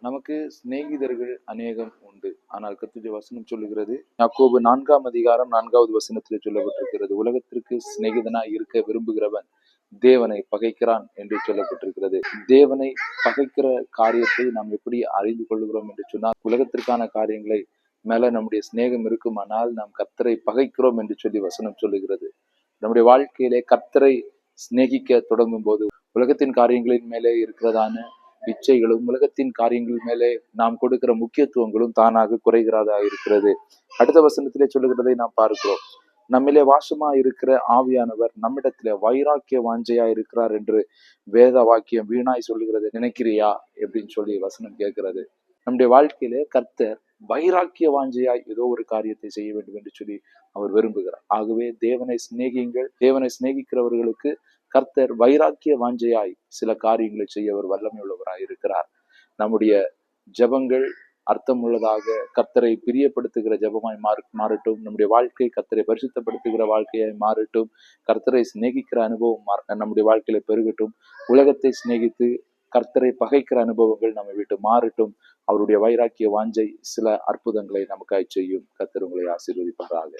நமக்கு சிநேகிதர்கள் அநேகம் உண்டு. ஆனால் கர்த்தருடைய வசனம் சொல்லுகிறது, யாக்கோபு 4 4 வசனத்திலே சொல்லப்பட்டிருக்கிறது, உலகத்திற்கு சிநேகிதனாய் இருக்க விரும்புகிறவன் தேவனை பகைக்கிறான் என்று சொல்லப்பட்டிருக்கிறது. தேவனை பகைக்கிற காரியத்தை நாம் எப்படி அறிந்து கொள்கிறோம் என்று சொன்னால், உலகத்திற்கான காரியங்களை மேல நம்முடைய சிநேகம் இருக்குமானால் நாம் கர்த்தரை பகைக்கிறோம் என்று சொல்லி வசனம் சொல்லுகிறது. நம்முடைய வாழ்க்கையிலே கர்த்தரை சிநேகிக்க தொடங்கும் போது உலகத்தின் காரியங்களின் மேலே இருக்கிறதான இச்சைகளும் உலகத்தின் காரியங்கள் மேலே நாம் கொடுக்கிற முக்கியத்துவங்களும் தானாக குறைகிறதா இருக்கிறது. அடுத்த வசனத்திலே சொல்லுகிறதை நாம் பார்க்கிறோம், நம்மிலே வாசமா இருக்கிற ஆவியானவர் நம்மிடத்திலே வைராக்கிய வாஞ்சையா இருக்கிறார் என்று வேத வாக்கியம் வீணாய் சொல்லுகிறது நினைக்கிறியா அப்படின்னு சொல்லி வசனம் கேட்கிறது. நம்முடைய வாழ்க்கையிலே கர்த்தர் வைராக்கிய வாஞ்சையாய் ஏதோ ஒரு காரியத்தை செய்ய வேண்டும் என்று சொல்லி அவர் விரும்புகிறார். ஆகவே தேவனை சிநேகியுங்கள். தேவனை சிநேகிக்கிறவர்களுக்கு கர்த்தர் வைராக்கிய வாஞ்சையாய் சில காரியங்களை செய்ய அவர் வல்லமை உள்ளவராய் இருக்கிறார். நம்முடைய ஜெபங்கள் அர்த்தம் உள்ளதாக கர்த்தரை பிரியப்படுத்துகிற ஜெபமாய் மாறட்டும். நம்முடைய வாழ்க்கை கர்த்தரை பரிசுத்தப்படுத்துகிற வாழ்க்கையாய் மாறட்டும். கர்த்தரை சிநேகிக்கிற அனுபவம் நம்முடைய வாழ்க்கையில பெருகட்டும். உலகத்தை சிநேகித்து கர்த்தரை பகைக்கிற அனுபவங்கள் நம்ம விட்டு மாறட்டும். அவருடைய வைராக்கிய வாஞ்சை சில அற்புதங்களை நமக்காய் செய்யும். கர்த்தர் உங்களை ஆசீர்வதிப்பாராக.